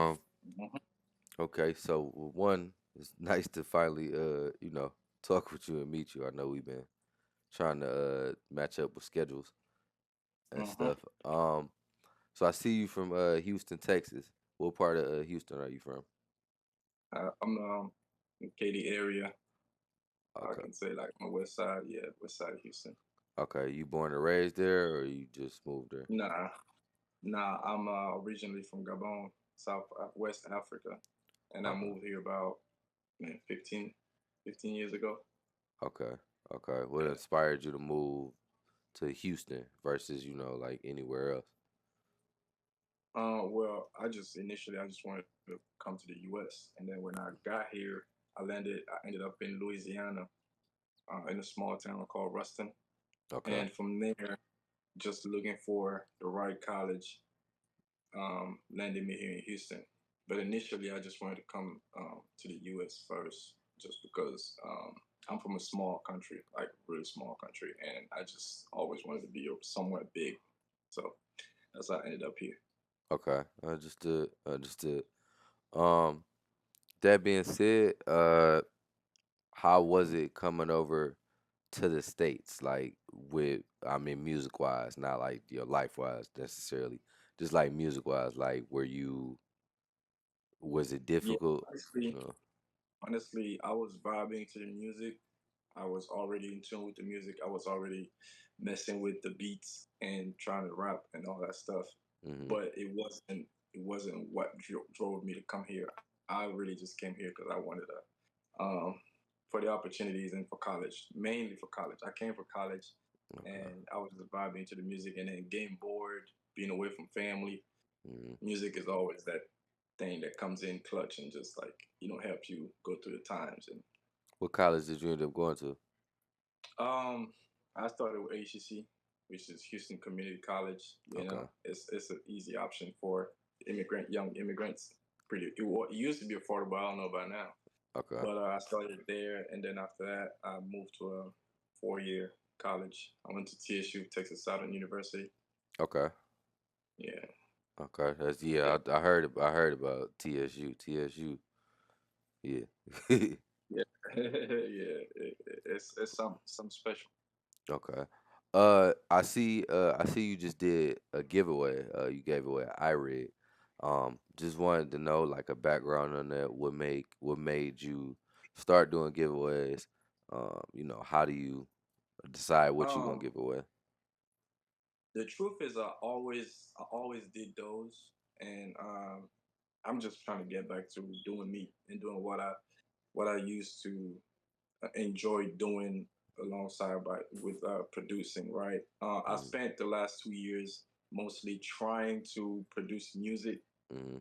Mhm. Okay, so one, it's nice to finally talk with you and meet you. I know we've been trying to match up with schedules and Mhm. stuff. So I see you from Houston, Texas. What part of Houston are you from? I'm in Katy area. I Okay. can say like on the west side. Yeah, west side of Houston. Okay, you born and raised there, or you just moved there? Nah, nah. I'm originally from Gabon, South West Africa, and I Okay. moved here about man 15 years ago. Okay. Okay. What Yeah. inspired you to move to Houston versus, like anywhere else? Well, I just wanted to come to the U.S. and then when I got here, I ended up in Louisiana, in a small town called Ruston, Okay. and from there, just looking for the right college, landed me here in Houston. But initially, I just wanted to come to the U.S. first, just because I'm from a small country, like a really small country, and I just always wanted to be somewhere big. So that's how I ended up here. Okay. Understood. Understood. Um, that being said, how was it coming over to the States? Like I mean, music wise, not like your life wise necessarily, just like music wise. Like, was it Yeah, difficult? honestly, No. honestly, I was vibing to the music. I was already in tune with the music. I was already messing with the beats and trying to rap and all that stuff. Mm-hmm. But it wasn't what drove me to come here. I really just came here because I wanted for the opportunities and for college, mainly for college. I came for college, Okay. and I was just vibing to the music, and then getting bored, being away from family. Mm-hmm. Music is always that thing that comes in clutch and just like helps you go through the times. And What college did you end up going to? Um, I started with ACC, which is Houston Community College. Okay. It's an easy option for young immigrants. It used to be affordable. I don't know about now, Okay. but I started there, and then after that, I moved to a 4 year college. I went to TSU, Texas Southern University. Okay. Yeah, Okay. That's yeah, yeah. I heard about TSU. TSU. Yeah. yeah, yeah. It's some special. Okay. I see you just did a giveaway. You gave away an iRig. Just wanted to know like a background on that. What made you start doing giveaways? How do you decide what you gonna Um, give away? the truth is, I always did those, and I'm just trying to get back to doing me and doing what I used to enjoy doing alongside with producing. Right, I Mm-hmm. spent the last 2 years mostly trying to produce music Mm-hmm.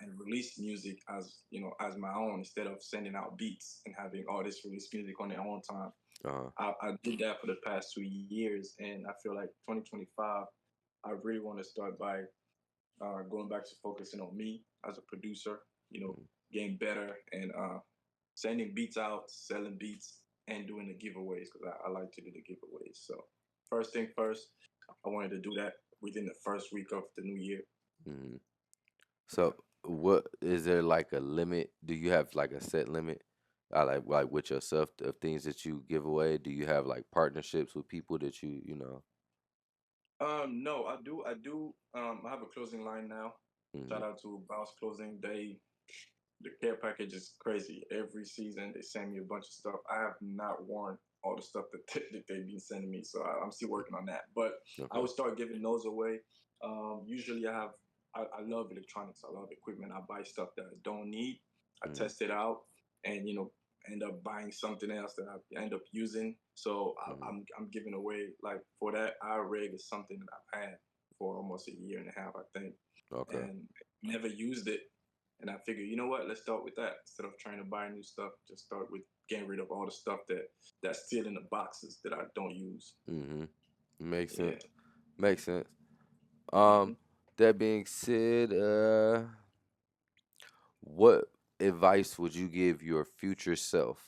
and release music as my own instead of sending out beats and having artists release music on their own time. Uh-huh. I did that for the past 2 years, and I feel like 2025, I really want to start by going back to focusing on me as a producer, you know, Mm-hmm. getting better and sending beats out, selling beats, and doing the giveaways because I like to do the giveaways. So, first thing first, I wanted to do that within the first week of the new year. Mm-hmm. Yeah. So, what is there like a limit? Do you have like a set limit? Like with yourself of things that you give away? Do you have like partnerships with people that you? No, I have a clothing line now. Mm-hmm. Shout out to Bounce Clothing. The care package is crazy. Every season they send me a bunch of stuff. I have not worn all the stuff that they've been sending me, so I'm still working on that. But I Okay. would start giving those away. Usually I love electronics. I love equipment. I buy stuff that I don't need. I Mm-hmm. test it out, and end up buying something else that I end up using. So Mm-hmm. I'm giving away like for that. Our rig is something that I've had for almost a year and a half, I think, Okay. and never used it. And I figured, you know what? Let's start with that instead of trying to buy new stuff. Just start with getting rid of all the stuff that's still in the boxes that I don't use. Mm-hmm. Makes Yeah. sense. Makes sense. Hmm. Um, that being said, what advice would you give your future self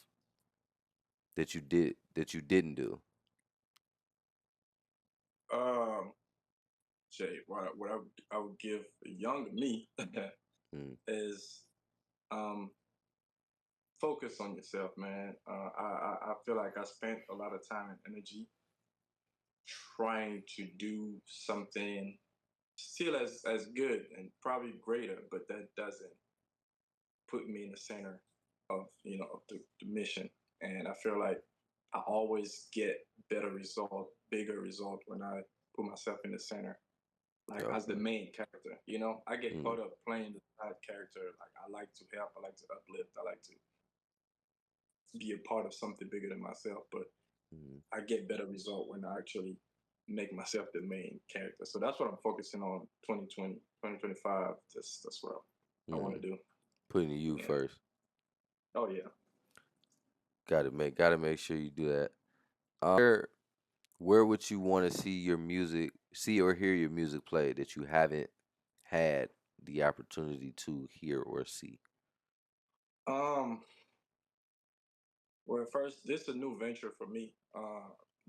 that you didn't do? Um, Jay, what I would give a younger me Mm. is um, focus on yourself, man. I feel like I spent a lot of time and energy trying to do something still as good and probably greater, but that doesn't put me in the center of of the mission. And I feel like I always get better result, bigger result when I put myself in the center, like as the Okay. main character. I get Mm. caught up playing the side character. Like I like to help, I like to uplift, I like to be a part of something bigger than myself. But Mm. I get better result when I actually make myself the main character. So that's what I'm focusing on 2020, 2025. That's what I want to Mm. do. Putting you Yeah. first. Oh yeah. Gotta make sure you do that. Where would you want to see or hear your music played that you haven't had the opportunity to hear or see? Um. Well, first, this is a new venture for me.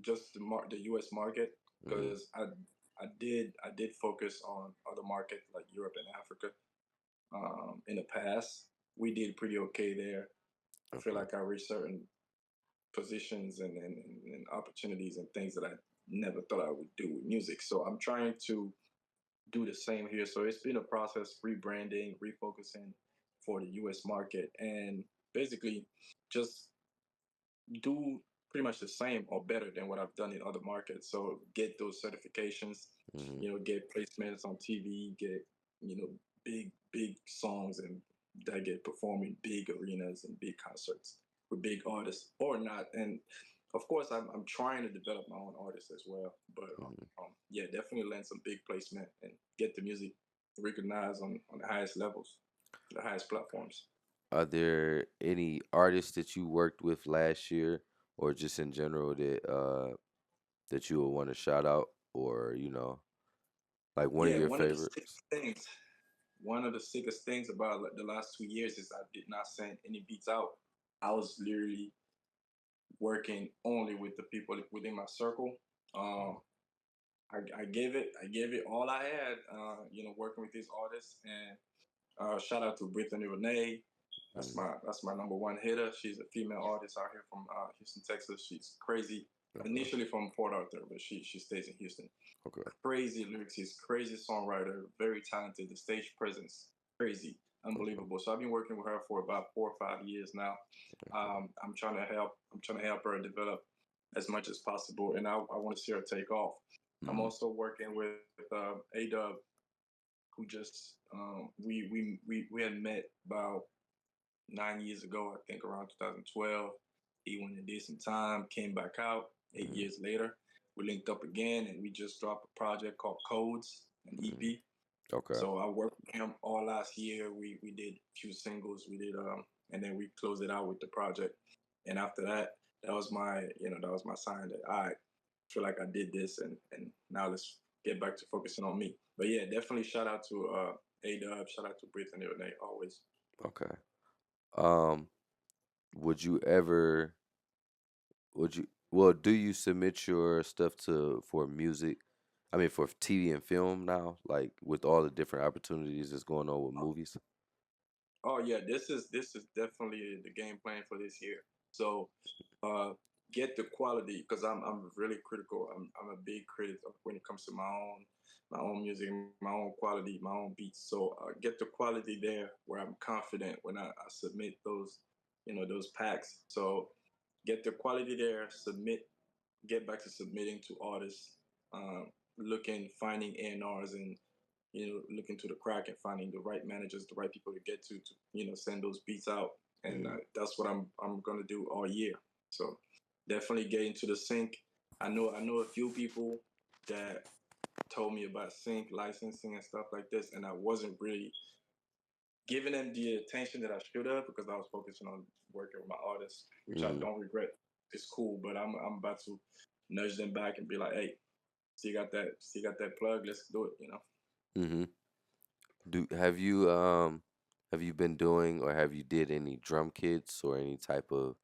Just the U.S. market, Mm. because I did focus on other markets like Europe and Africa. In the past, we did pretty okay there. I feel Okay. like I reached certain positions and opportunities and things that I never thought I would do with music. So I'm trying to do the same here. So it's been a process, rebranding, refocusing for the U.S. market, and basically just do pretty much the same or better than what I've done in other markets. So get those certifications, Mm. get placements on TV, get big songs and that get performed in big arenas and big concerts with big artists or not. And of course, I'm trying to develop my own artists as well. But Mm. yeah, definitely land some big placement and get the music recognized on the highest levels, the highest platforms. Are there any artists that you worked with last year, or just in general that you would want to shout out, or like one of Yeah, your one of the favorites? sickest things one of the sickest things about like, the last 2 years is I did not send any beats out. I was literally working only with the people within my circle. Um, I gave it all I had. Working with these artists, and shout out to Brittany Renee. Mm. That's my number one hitter. She's a female artist out here from Houston, Texas. She's crazy. Okay. Initially from Port Arthur, but she stays in Houston. Okay. Crazy lyrics. He's crazy songwriter, very talented. The stage presence, crazy, Okay. unbelievable. So I've been working with her for about 4 or 5 years now. I'm trying to help. I'm trying to help her develop as much as possible, and I want to see her take off. I'm Mm. also working with A Dub, who just we had met about 9 years ago, I think around 2012. He went and did some time, came back out 8 Mm. years later. We linked up again and we just dropped a project called Codes, an Mm. EP. Okay. So I worked with him all last year. We did a few singles, we did and then we closed it out with the project. And after that, that was my sign that I feel like I did this and now let's get back to focusing on me. But yeah, definitely shout out to A Dub, shout out to Brittany Renee always. Okay. Um, would you ever would you well, do you submit your stuff to for music? I mean for TV and film now, like with all the different opportunities that's going on with movies? Oh yeah, this is definitely the game plan for this year. So uh get the quality because I'm really critical. I'm a big critic when it comes to my own music, my own quality, my own beats. So get the quality there where I'm confident when I submit those packs. So get the quality there, get back to submitting to artists, um, finding A&Rs and looking to the crack and finding the right managers, the right people to get to send those beats out. And Mm. that's what I'm gonna do all year. So definitely get into the sync. I know a few people that told me about sync licensing and stuff like this, and I wasn't really giving them the attention that I should have because I was focusing on working with my artists, which I Mm. don't regret. It's cool, but I'm about to nudge them back and be like, hey, still got that plug, let's do it. Mhm. Do have you been doing or have you did any drum kits or any type of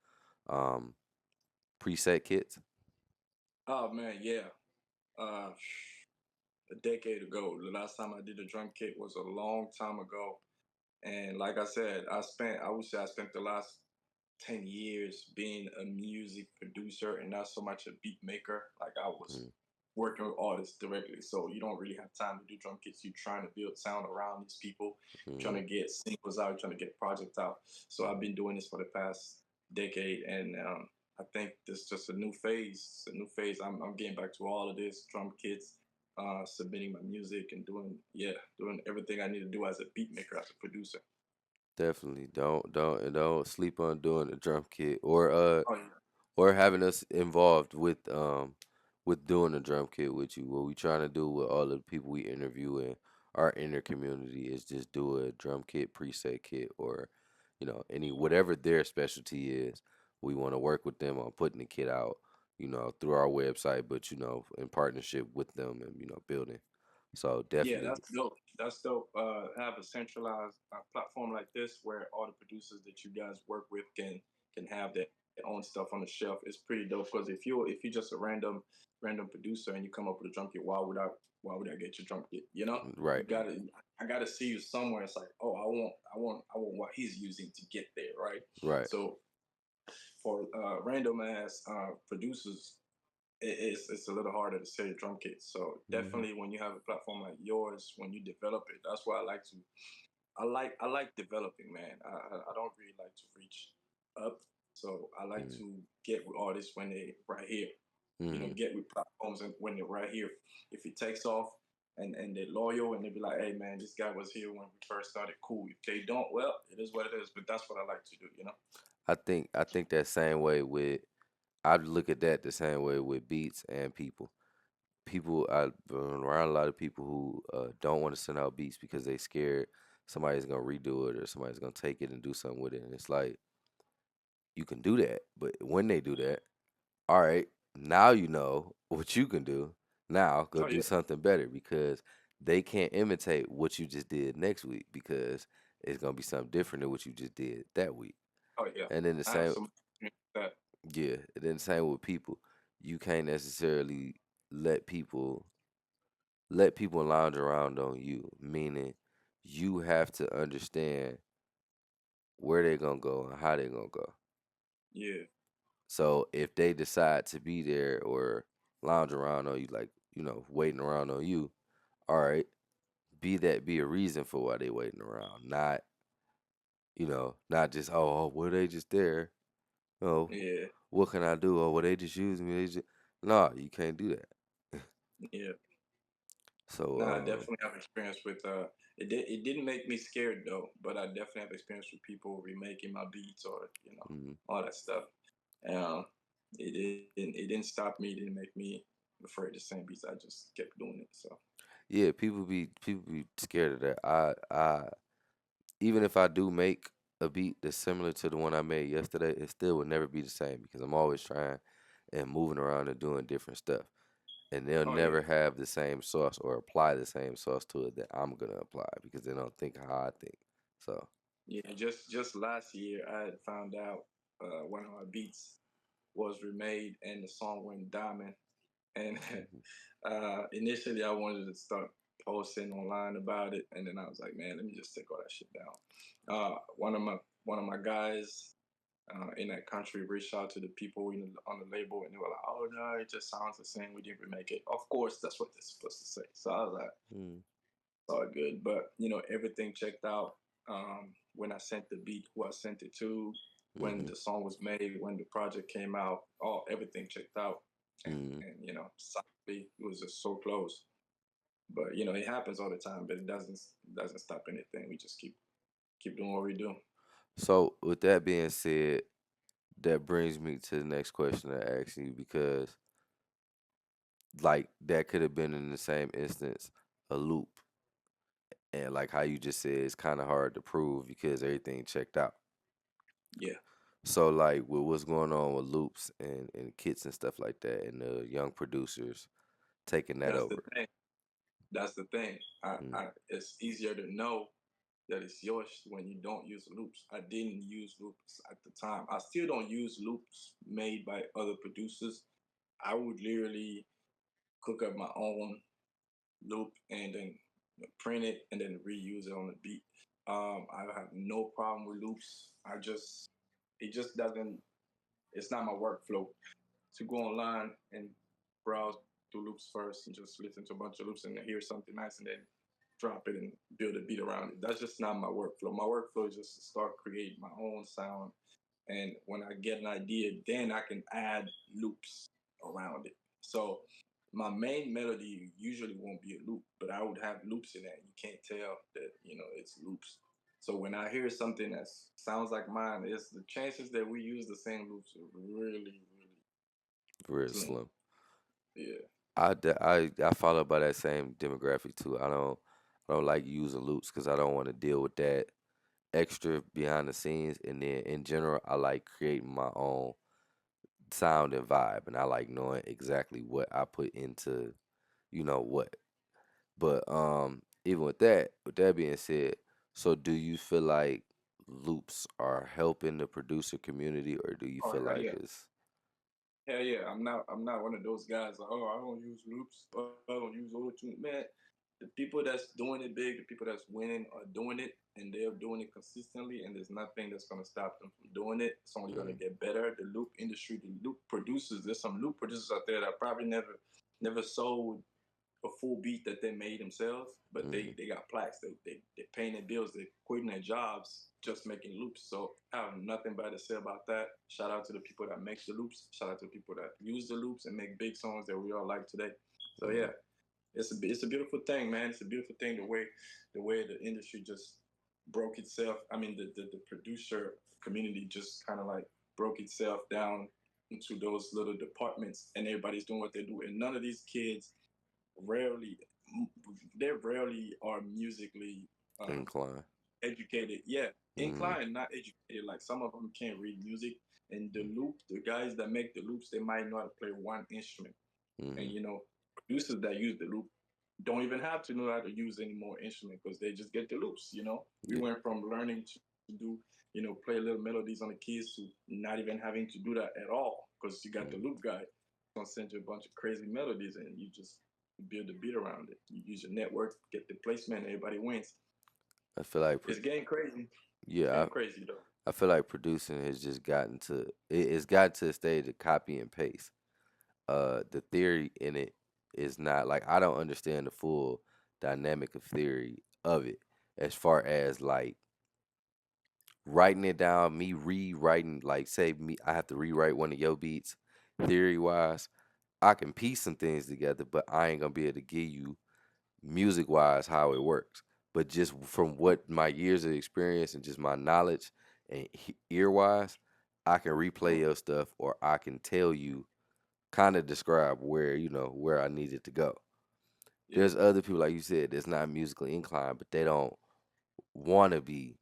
um preset kits? Oh man, yeah. Uh, a decade ago. The last time I did a drum kit was a long time ago. And like I said, I would say I spent the last 10 years being a music producer and not so much a beat maker. Like I was Mm, working with artists directly. So you don't really have time to do drum kits. You're trying to build sound around these people, trying mm, to get singles out, trying to get projects out. So I've mm. been doing this for the past decade. And I think this is just a new phase. It's a new phase. I'm getting back to all of this drum kits, submitting my music and doing everything I need to do as a beat maker, as a producer. Definitely don't sleep on doing the drum kit Oh yeah. or having us involved with doing the drum kit with you. What we trying to do with all of the people we interview in our inner community is just do a drum kit, preset kit, or any whatever their specialty is. We want to work with them on putting the kit out, through our website, but in partnership with them and building. So Yeah, definitely, that's dope. That's dope. Have a centralized platform like this where all the producers that you guys work with can have their own stuff on the shelf. It's pretty dope because if you're just a random producer and you come up with a drum kit, why would I get your drum kit? You know, right, you gotta I gotta see you somewhere. It's like, oh, I want what he's using to get there, right? right. So for random ass producers, it's a little harder to sell your drum kits. So Hmm. definitely when you have a platform like yours, when you develop it, that's why I like developing, man. I don't really like to reach up. So I like Hmm. to get with artists when they right here. Hmm. Get with platforms and when they're right here. If it takes off and they're loyal and they be like, hey man, this guy was here when we first started, cool. If they don't, well, it is what it is. But that's what I like to do. I think that same way with I look at that the same way with beats and people. I've been around a lot of people who don't want to send out beats because they scared somebody's gonna redo it or somebody's gonna take it and do something with it. And it's like you can do that, but when they do that, all right, now you know what you can do. Now go Oh do yeah. something better because they can't imitate what you just did next week because it's gonna be something different than what you just did that week. Oh yeah. And then the I have same, some experience with that. yeah, and then the same with people. You can't necessarily let people let people lounge around on you, meaning you have to understand where they're gonna go and how they're gonna go. Yeah. So if they decide to be there or lounge around on you, like, waiting around on you, all right, be a reason for why they waiting around. Not just, oh, well, they just there. Oh, Yeah. what can I do? Oh, well, they just use me. No, you can't do that. Yeah. No, I So, definitely have experience with it didn't make me scared though, but I definitely have experience with people remaking my beats or mhm. all that stuff. Um it didn't stop me, it didn't make me afraid to sing beats. I just kept doing it. So Yeah, people be scared of that. I even if I do make a beat that's similar to the one I made yesterday, it still would never be the same because I'm always trying and moving around and doing different stuff. And they'll oh yeah. never have the same sauce or apply the same sauce to it that I'm gonna apply because they don't think how I think. So, Yeah, just last year I had found out one of my beats was remade and the song went diamond. And mhm, initially, I wanted to start posting online about it, and then I was like, man, let me just take all that shit down. One of my guys in that country reached out to the people on the label, and they were like, oh no, it just sounds the same. We didn't remake it. Of course, that's what they're supposed to say. So I was like, mm, all good. But everything checked out. When I sent the beat, who I sent it to, when mhm, the song was made, when the project came out, all everything checked out, mhm. and sadly, it was just so close. But it happens all the time, but it doesn't stop anything. We just keep doing what we do. So with that being said, that brings me to the next question I ask you because like that could have been in the same instance a loop. And like how you just said, it's kind of hard to prove because everything checked out. Yeah, So like with what's going on with loops and kits and stuff like that, and the young producers taking that that's the over. thing. That's the thing. Mm, It's easier to know that it's yours when you don't use loops. I didn't use loops at the time. I still don't use loops made by other producers. I would literally cook up my own loop and then print it and then reuse it on the beat. I have no problem with loops. It just doesn't. It's not my workflow to go online and browse through loops first and just listen to a bunch of loops and hear something nice and then drop it and build a beat around it. That's just not my workflow. My workflow is just to start creating my own sound. And when I get an idea, then I can add loops around it. So my main melody usually won't be a loop, but I would have loops in it. You can't tell that, it's loops. So when I hear something that sounds like mine, it's the chances that we use the same loops are really, really Real slim. slim. Yeah. I follow by that same demographic too. I don't like using loops because I don't want to deal with that extra behind the scenes. And then in general, I like creating my own sound and vibe, and I like knowing exactly what I put into what. But even with that being said, so do you feel like loops are helping the producer community, or do you Oh feel hell like yeah. it's Hell yeah. I'm not one of those guys like, oh, I don't use loops, oh, I don't use auto tune. Man, the people that's doing it big, the people that's winning are doing it and they're doing it consistently and there's nothing that's gonna stop them from doing it. It's only gonna mm, get better. The loop industry, the loop producers, there's some loop producers out there that probably never sold a full beat that they made themselves, but mm, they got plaques. They paying their bills. They quitting their jobs just making loops. So I have nothing bad to say about that. Shout out to the people that make the loops. Shout out to the people that use the loops and make big songs that we all like today. So mm, yeah, it's a beautiful thing, man. It's a beautiful thing the way the industry just broke itself. I mean the producer community just kind of like broke itself down into those little departments and everybody's doing what they do and none of these kids rarely they rarely are musically incline? educated. Yeah, Mm-hmm, inclined, not educated. Like some of them can't read music. And the loop, the guys that make the loops, they might know how to play one instrument. mm-hmm, And producers that use the loop don't even have to know how to use any more instrument because they just get the loops. We yeah, went from learning to do, play little melodies on the keys to not even having to do that at all because you got the mm. loop guy gonna send you a bunch of crazy melodies and you just build a beat around it. You use your network, get the placement, everybody wins. I feel like It's getting crazy. It's yeah, getting crazy though. I feel like producing has just it's gotten to a stage of copy and paste. The theory in it is not like I don't understand the full dynamic of theory of it as far as like writing it down, me rewriting, like say me, I have to rewrite one of your beats, theory wise. I can piece some things together, but I ain't gonna be able to give you music wise how it works. But just from what my years of experience and just my knowledge and ear wise, I can replay your stuff or I can tell you, kind of describe where where I need it to go. Yeah, There's other people like you said that's not musically inclined, but they don't want to be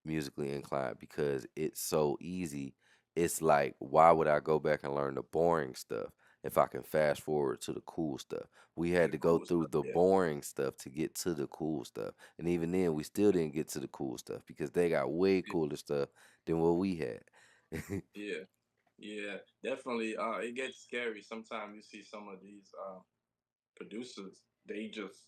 musically inclined because it's so easy. It's like, why would I go back and learn the boring stuff if I can fast forward to the cool stuff? We to had the to go cool through stuff. the Yeah, boring stuff to get to the cool stuff. And even then, we still didn't get to the cool stuff because they got way cooler stuff than what we had. yeah, yeah. Definitely. It gets scary sometimes. You see some of these producers. They just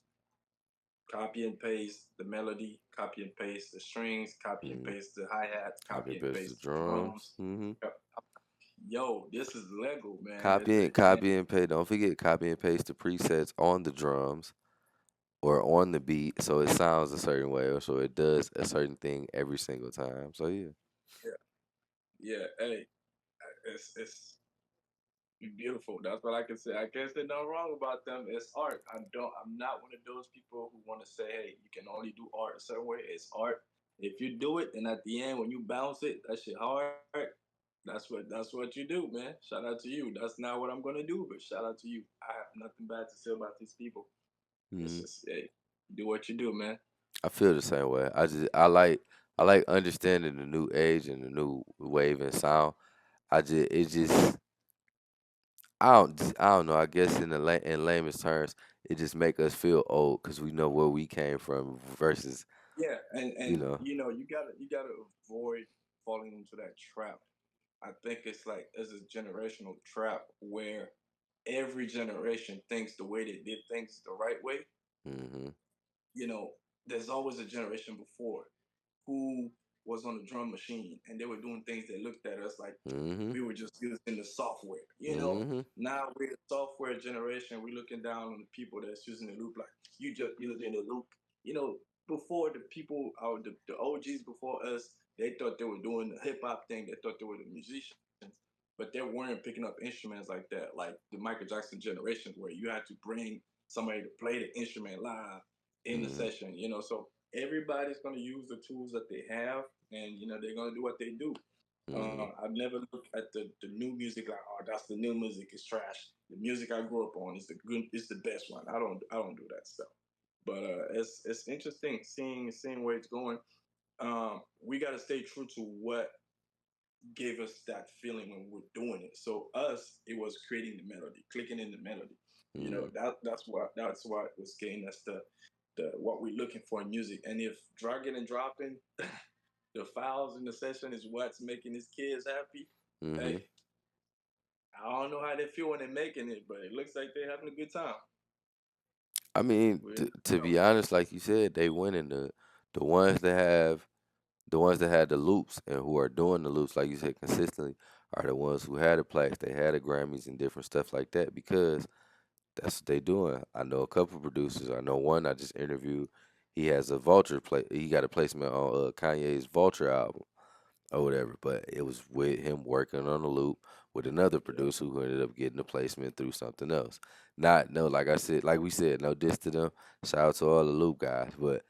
copy and paste the melody, copy and paste the strings, copy and Mhm. paste the hi hat, Copy copy and and paste the paste the drums. drums. Hmm. Uh, Yo, this is Lego, man. It can't. Copy and paste. Don't forget, copy and paste the presets on the drums or on the beat so it sounds a certain way or so it does a certain thing every single time. So yeah. Yeah, yeah. Hey, it's beautiful. That's what I can say. I can't say no wrong about them. It's art. I'm not one of those people who want to say, hey, you can only do art a certain way. It's art. If you do it, and at the end when you bounce it, that shit hard. That's what you do, man. Shout out to you. That's not what I'm gonna do, but shout out to you. I have nothing bad to say about these people. It's Hmm. just hey, do what you do, man. I feel the same way. I like understanding the new age and the new wave and sound. I don't know. I guess in layman's terms, it just make us feel old because we know where we came from versus Yeah, and you and know. you gotta avoid falling into that trap. I think it's like there's a generational trap where every generation thinks the way they did things the right way. Hmm. You know, there's always a generation before. who was on the drum machine, and they were doing things that looked at us like Mhm. we were just using the software. Mhm. Now we're the software generation. We're looking down on the people that's using the loop like you just using the loop. You know, before the people or the OGs before us, they thought they were doing the hip hop thing. They thought they were the musicians, but they weren't picking up instruments like that, like the Michael Jackson generation, where you had to bring somebody to play the instrument live in the Mhm. session. So everybody's going to use the tools that they have, and they're going to do what they do. Mhm. I've never looked at the new music like, oh, that's the new music. It's trash. The music I grew up on is the good, is the best one. I don't do that stuff. But it's interesting seeing where it's going. We got to stay true to what gave us that feeling when we were doing it. So us, it was creating the melody, clicking in the melody. Mhm. That's what was getting us the what we're looking for in music. And if dragging and dropping the files in the session is what's making his kids happy, hey, Mhm. I don't know how they feel when they're making it, but it looks like they're having a good time. I mean, We're in to the be honest, like you said, they winning the ones that have the ones that had the loops and who are doing the loops, like you said, consistently, are the ones who had the plaques, they had the Grammys and different stuff like that because that's what they doing. I know a couple producers. I know one I just interviewed. He has a Vulture play. He got a placement on Kanye's Vulture album or whatever. But it was with him working on the loop with another Yep, producer who ended up getting the placement through something else. Not no, like I said, like we said, no diss to them. Shout out to all the loop guys, but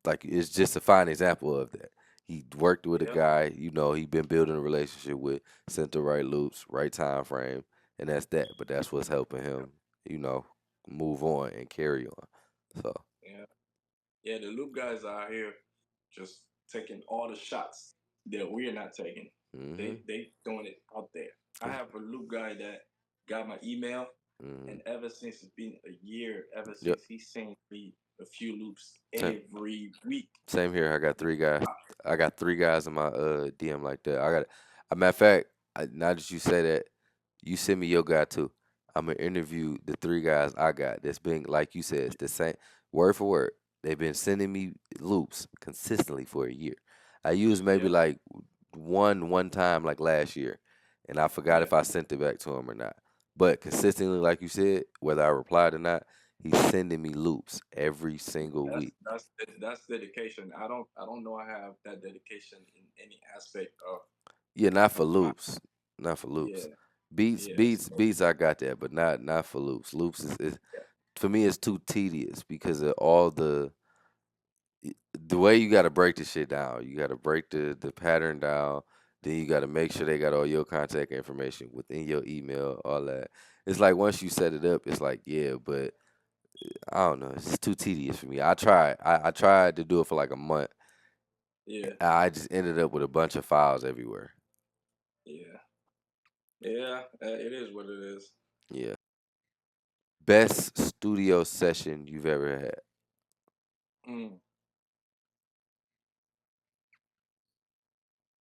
like it's just a fine example of that. He worked with a yep, guy, he been building a relationship with, sent the right loops, right time frame, and that's that. But that's what's helping yep, him, you know, move on and carry on. So, yeah. Yeah, the loop guys are out here just taking all the shots that we're not taking. mm-hmm, They doing it out there. I have a loop guy that got my email, mm-hmm, and ever since it's been a year, ever yep. since he sent me a few loops Same, every week. same here. I got three guys. I got three guys in my DM like that. I got. A matter of fact, now that you say that, you send me your guy too. I'm gonna interview the three guys I got. That's been like you said, it's the same word for word. They've been sending me loops consistently for a year. I used maybe Yeah, like one time like last year, and I forgot yeah. if I sent it back to him or not. But consistently, like you said, whether I replied or not, he's sending me loops every single That's week. that's that's dedication. I don't know I have that dedication in any aspect Yeah, not for of my loops. Not for loops. yeah Beats, yeah. beats, So beats. I got that, but not for loops. Loops is yeah, for me. It's too tedious because of all the way you got to break the shit down. You got to break the pattern down. Then you got to make sure they got all your contact information within your email. All that. It's like once you set it up, it's like yeah, but I don't know. It's just too tedious for me. I tried. I tried to do it for like a month. yeah, I just ended up with a bunch of files everywhere. yeah, yeah. It is what it is. Yeah. Best studio session you've ever had. Mm.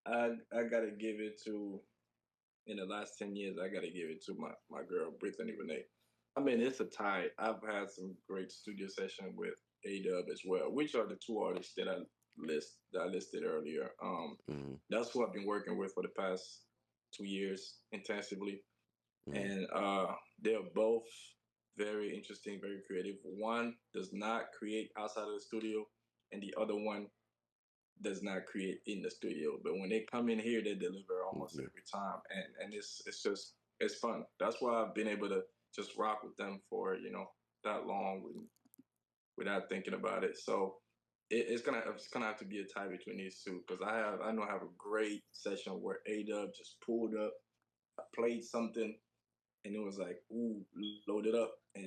I gotta give it to in the last 10 years. I gotta give it to my girl Brittany Renee. I mean, it's a tie. I've had some great studio session with A Dub as well, which are the two artists that I listed earlier. Mm-hmm. That's who I've been working with for the past 2 years intensively, Mm-hmm. and they're both very interesting, very creative. One does not create outside of the studio, and the other one does not create in the studio. But when they come in here, they deliver almost Mm-hmm. every time, and it's just it's fun. That's why I've been able to just rock with them for that long without thinking about it. So it's gonna have to be a tie between these two because I know I have a great session where A Dub just pulled up, played something, and it was like, ooh, load it up. And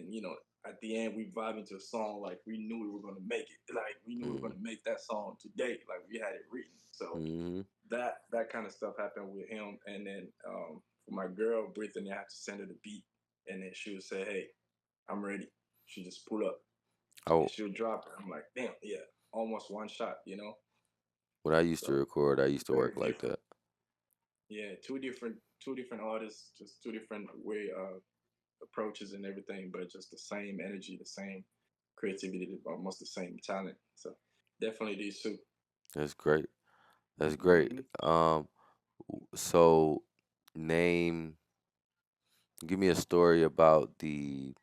at the end we vibing to a song like we knew we were gonna make it. Like we knew we were Mm-hmm. gonna make that song today. Like we had it written. So Mm-hmm. that kind of stuff happened with him. And then for my girl Brittany, I had to send her the beat, and then she would say, "Hey, I'm ready." She just pull up and Oh, she'll drop it. I'm like, damn, yeah, almost one shot. when I used to So record, I used to very work like different. that. Yeah, two different artists, just two different way approaches and everything, but just the same energy, the same creativity, almost the same talent. So definitely these two. That's great. That's great. Hmm. So name, give me a story about the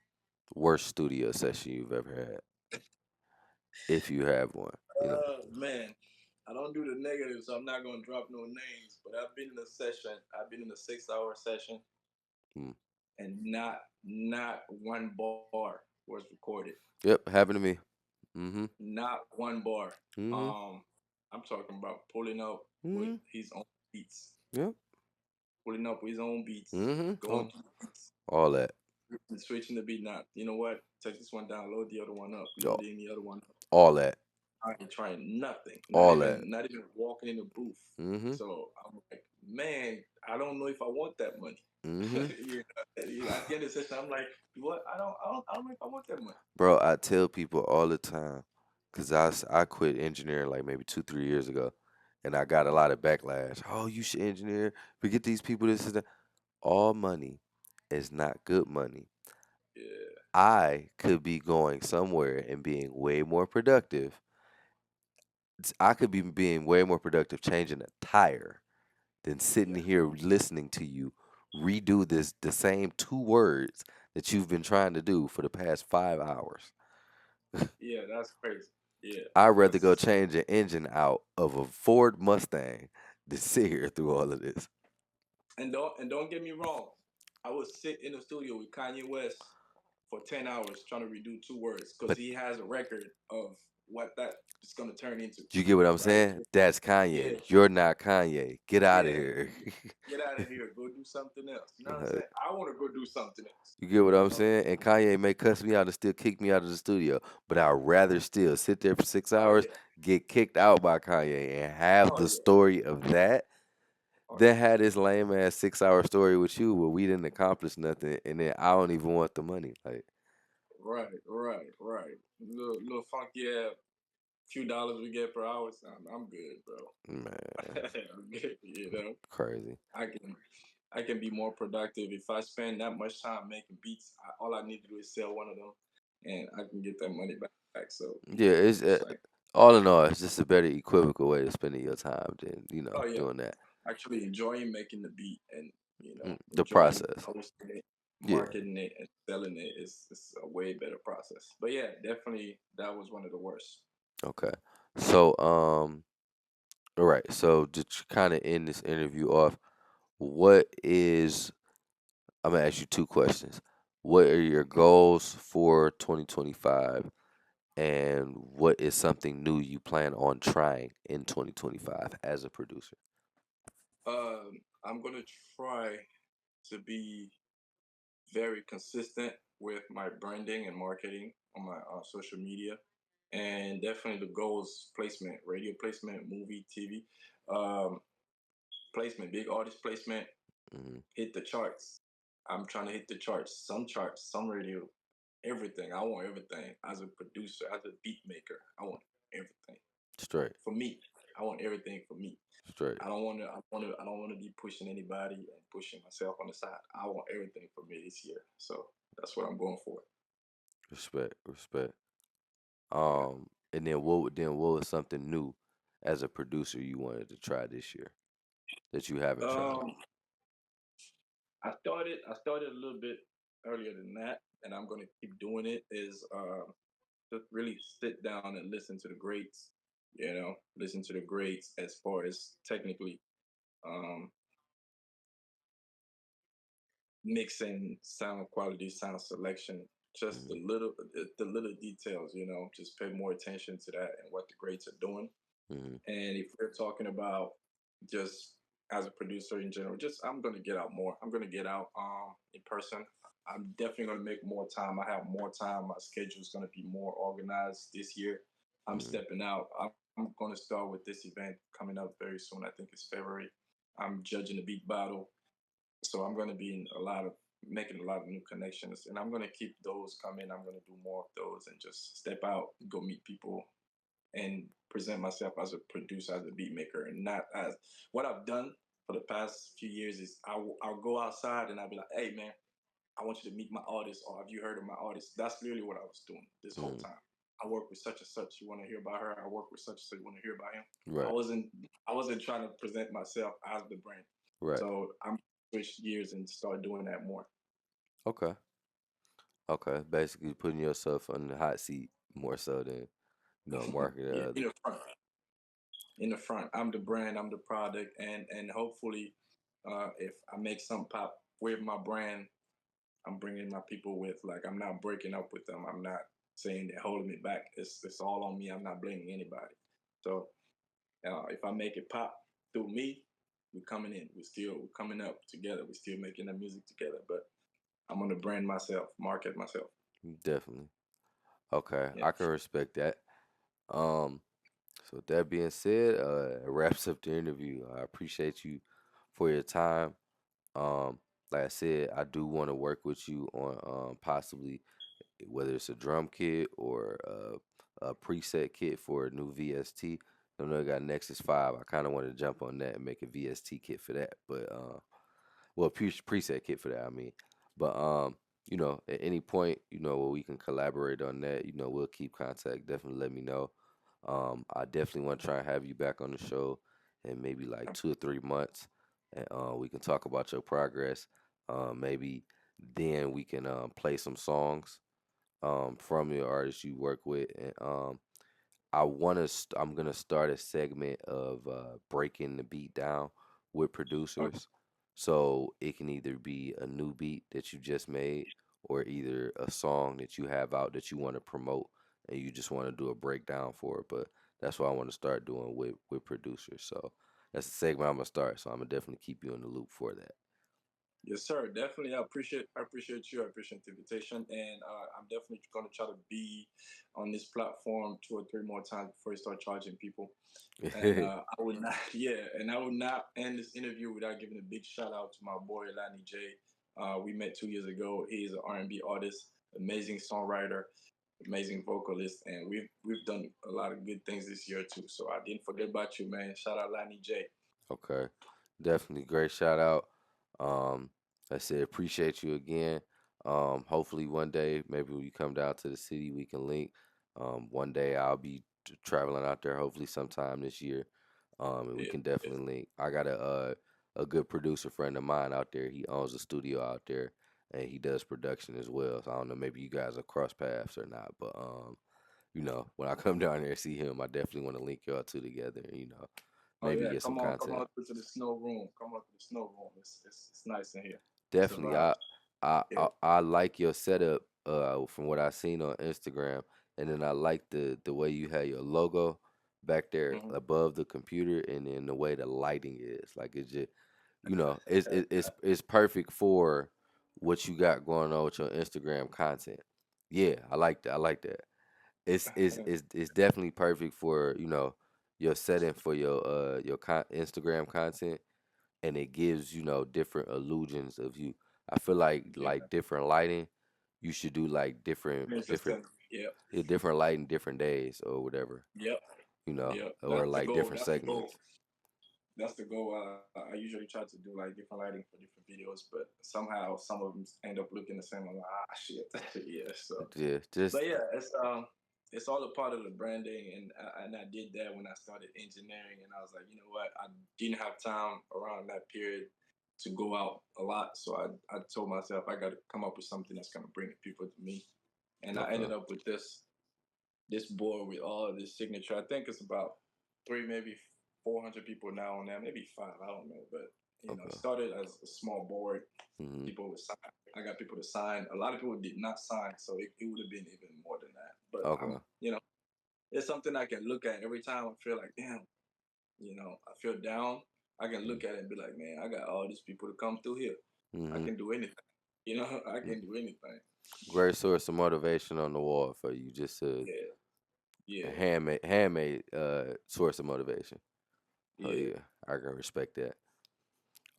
worst studio session you've ever had, if you have one. You know. Man, I don't do the negative, so I'm not gonna drop no names. But I've been in a session. I've been in a 6 hour session, Mm. and not one bar was recorded. Yep, happened to me. Mm-hmm. Not one bar. Mm-hmm. Um, I'm talking about pulling up with Mm-hmm. his own beats, Yep. pulling up with his own beats, Mm-hmm. going to the beats, All that. and switching the beat. Now, you know what? Take this one down, load the other one up, All, loading the other one up. all that. I ain't trying nothing. Not All that. even not even walking in the booth. Mm-hmm. So I'm like, man, I don't know if I want that money. Mm-hmm. At the end of the session, I'm like, what? I don't know if I want that money. Bro, I tell people all the time, cause I quit engineering like maybe 2 3 years ago, and I got a lot of backlash. Oh, you should engineer. Forget these people. This is that. All money is not good money. Yeah, I could be going somewhere and being way more productive. I could be being way more productive changing a tire than sitting yeah, here listening to you redo this the same 2 words that you've been trying to do for the past 5 hours. yeah. That's crazy. Yeah, I'd rather go because change an engine out of a Ford Mustang than sit here through all of this. and don't get me wrong, I would sit in the studio with Kanye West for 10 hours trying to redo 2 words because But he has a record of what that is gonna turn into, you get what I'm right? saying? That's Yeah, Kanye. You're not Kanye. Get out of yeah. here. Get out of here. Go do something else. You know what I'm Uh, saying? I want to go do something else. you get what You I'm know? saying? And Kanye may cuss me out and still kick me out of the studio, but I'd rather still sit there for six Oh hours, yeah. get kicked out by Kanye, and have Oh the yeah. story of that Oh than yeah. had this lame ass 6 hour story with you where we didn't accomplish nothing, and then I don't even want the money. Like, Right. Right. Right. Little funky few dollars we get per hour. So I'm good, bro. man, I'm good. You know, crazy. I can I can be more productive if I spend that much time making beats. All I need to do is sell one of them, and I can get that money back. So Yeah, it's it's like, all in all, it's just a better equivocal way of spending your time than oh yeah, doing that. actually enjoying making the beat and The enjoying process. posting it, Yeah. marketing it, and selling it is a way better process. But yeah, definitely that was one of the worst. Okay. So all right. So to kind of end this interview off, what is I'm gonna ask you 2 questions. What are your goals for 2025, and what is something new you plan on trying in 2025 as a producer? I'm gonna try to be very consistent with my branding and marketing on my social media, and definitely the goals placement, radio placement, movie, TV, um, placement, big artist placement, Hmm. hit the charts. I'm trying to hit the charts, some radio, everything. I want everything as a producer, as a beat maker. I want everything Straight, for me. I want everything for me. straight. I don't want to. I don't want to be pushing anybody and pushing myself on the side. I want everything for me this year. So that's what I'm going for. Respect, respect. Yeah. And then what was something new as a producer you wanted to try this year that you haven't tried? Um, I started a little bit earlier than that, and I'm going to keep doing it. Is just really sit down and listen to the greats. Listen to the greats as far as technically, um, mixing, sound quality, sound selection, just Hmm. the little details. Just pay more attention to that and what the greats are doing. Hmm. And if we're talking about just as a producer in general, just I'm gonna get out more. I'm gonna get out in person. I'm definitely gonna make more time. I have more time. My schedule is gonna be more organized this year. I'm Hmm. stepping out. I'm gonna start with this event coming up very soon. I think it's February. I'm judging the beat battle, so I'm gonna be in a lot of making a lot of new connections, and I'm gonna keep those coming. I'm gonna do more of those and just step out, go meet people, and present myself as a producer, as a beat maker, and not as what I've done for the past few years is I'll go outside and I'll be like, hey man, I want you to meet my artist, or have you heard of my artist? That's literally what I was doing this whole Hmm. time. I work with such and such. You want to hear about her? I work with such and such. You want to hear about him? I Right. wasn't I wasn't trying to present myself as the brand. Right. So I'm switched gears and start doing that more. Okay. Okay. Basically putting yourself on the hot seat more so than marketing Yeah, other. in the front. I'm the brand. I'm the product, and hopefully, if I make some pop with my brand, I'm bringing my people with. Like I'm not breaking up with them. I'm not saying they're holding me back. It's all on me. I'm not blaming anybody. So if I make it pop through me, we're coming in. We're coming up together. We're still making the music together. But I'm gonna brand myself, market myself. Definitely. Okay. Yeah, I can respect that. Um, so with that being said, it wraps up the interview. I appreciate you for your time. Um, like I said, I do want to work with you on possibly whether it's a drum kit or a preset kit for a new VST. I know I got Nexus 5. I kind of want to jump on that and make a VST kit for that. But well, preset kit for that. I mean, but at any point, where we can collaborate on that, we'll keep contact. Definitely let me know. I definitely want to try and have you back on the show in maybe like 2 or 3 months, and we can talk about your progress. Maybe then we can play some songs from your artists you work with, and I'm gonna start a segment of breaking the beat down with okay. producers. So it can either be a new beat that you just made or either a song that you have out that you want to promote and you just want to do a breakdown for it. But that's what I want to start doing with producers. So that's the segment I'm gonna start. So I'm gonna definitely keep you in the loop for that. Yes, sir. Definitely. I appreciate you. I appreciate the invitation, and I'm definitely going to try to be on this platform 2 or 3 more times before you start charging people. And I would not, yeah, and I would not end this interview without giving a big shout out to my boy Lani J. We met 2 years ago. He's an R&B artist, amazing songwriter, amazing vocalist, and we've done a lot of good things this year too. So I didn't forget about you, man. Shout out Lani J. Okay. Definitely great shout out. Um, I said appreciate you again. Hopefully one day, maybe when you come down to the city, we can link. One day I'll be traveling out there, hopefully sometime this year. And we Yeah, can yeah. definitely link. I got a good producer friend of mine out there. He owns a studio out there and he does production as well. So I don't know, maybe you guys will cross paths or not, but when I come down there and see him, I definitely want to link y'all two together, Oh maybe yeah, get some come content. on to the snow room. Come on to the snow room. It's nice in here. It's a Definitely. vibe. I like your setup from what I seen on Instagram, and then I like the way you had your logo back there Yeah. above the computer, and then the way the lighting is. Like it's just it's perfect for what you got going on with your Instagram content. Yeah, I like that. I like that. It's definitely perfect for your setting for your Instagram content, and it gives different illusions of you. I feel Yeah. like different lighting. You should do like Interesting. Yep. different lighting different days or whatever, Yep. Yep. or That's the like goal. different That's the goal. segments. That's the goal. I usually try to do like different lighting for different videos, but somehow some of them end up looking the same. I'm like, ah, shit. Yeah. So, Yeah, but just yeah, it's all a part of the branding, and I did that when I started engineering, and I was like, you know what, I didn't have time around that period to go out a lot, so I told myself I got to come up with something that's gonna bring people to me, and I okay, ended up with this board with all of this signature. I think it's about three, maybe 400 people now on there, maybe five. I don't know, but it okay, started as a small board. hmm People would sign. I got people to sign. A lot of people did not sign, so it would have been even more than that. But okay, it's something I can look at every time I feel like, damn, I feel down. I can look at it and be like, man, I got all these people to come through here. I hmm can do anything. I can do anything. great source of motivation on the wall for you. Just Yeah, a yeah, handmade source of motivation. Oh yeah. yeah, I can respect that.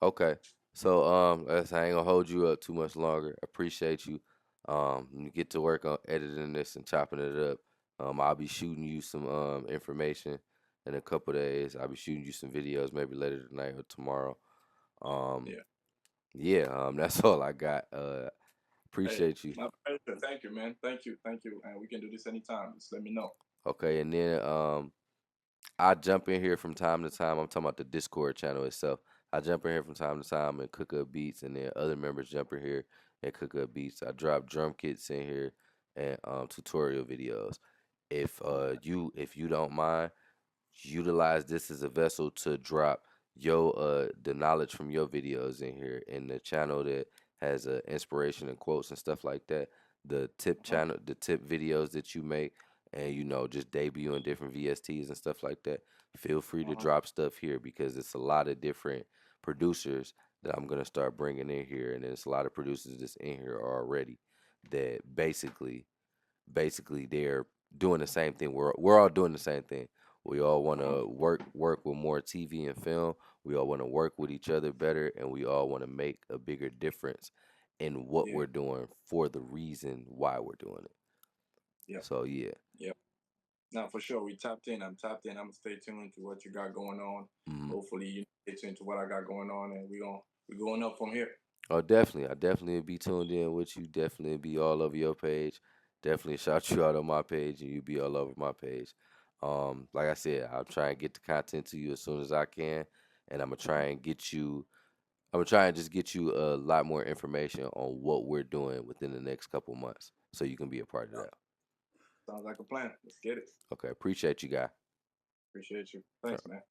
Okay. So I ain't gonna hold you up too much longer. Appreciate you. When you get to work on editing this and chopping it up, I'll be shooting you some information in a couple days. I'll be shooting you some videos maybe later tonight or tomorrow. Um Yeah. yeah, that's all I got. Hey, Appreciate you. my pleasure. Thank you, man. Thank you, and we can do this anytime. Just let me know. Okay, and then I jump in here from time to time. I'm talking about the Discord channel itself. I jump in here from time to time and cook up beats, and then other members jump in here and cook up beats. I drop drum kits in here and tutorial videos. Okay. If you don't mind, utilize this as a vessel to drop your the knowledge from your videos in here in the channel that has inspiration and quotes and stuff like that. The tip Uh-huh. channel, the tip videos that you make, and just debuting different VSTs and stuff like that. Feel free to Uh-huh. drop stuff here because it's a lot of different producers that I'm gonna start bringing in here, and there's a lot of producers that's in here already that basically they're doing the same thing. We're all doing the same thing. We all want Uh-huh. to work with more TV and film. We all want to work with each other better, and we all want to make a bigger difference in what Yeah. we're doing for the reason why we're doing it. Yep. So yeah. Yep. Now, for sure, we tapped in. I'm tapped in. I'm gonna stay tuned to what you got going on. Mhm. Hopefully, you stay tuned to what I got going on, and we're going up from here. Oh, definitely. I definitely be tuned in with you. Definitely be all over your page. Definitely shout you out on my page, and you be all over my page. Like I said, I'll try and get the content to you as soon as I can, and I'm gonna try and get you. I'm gonna try and just get you a lot more information on what we're doing within the next couple months, so you can be a part of Yep. that. Sounds like a plan. Let's get it. Okay, appreciate you, guy. Appreciate you. Thanks, man.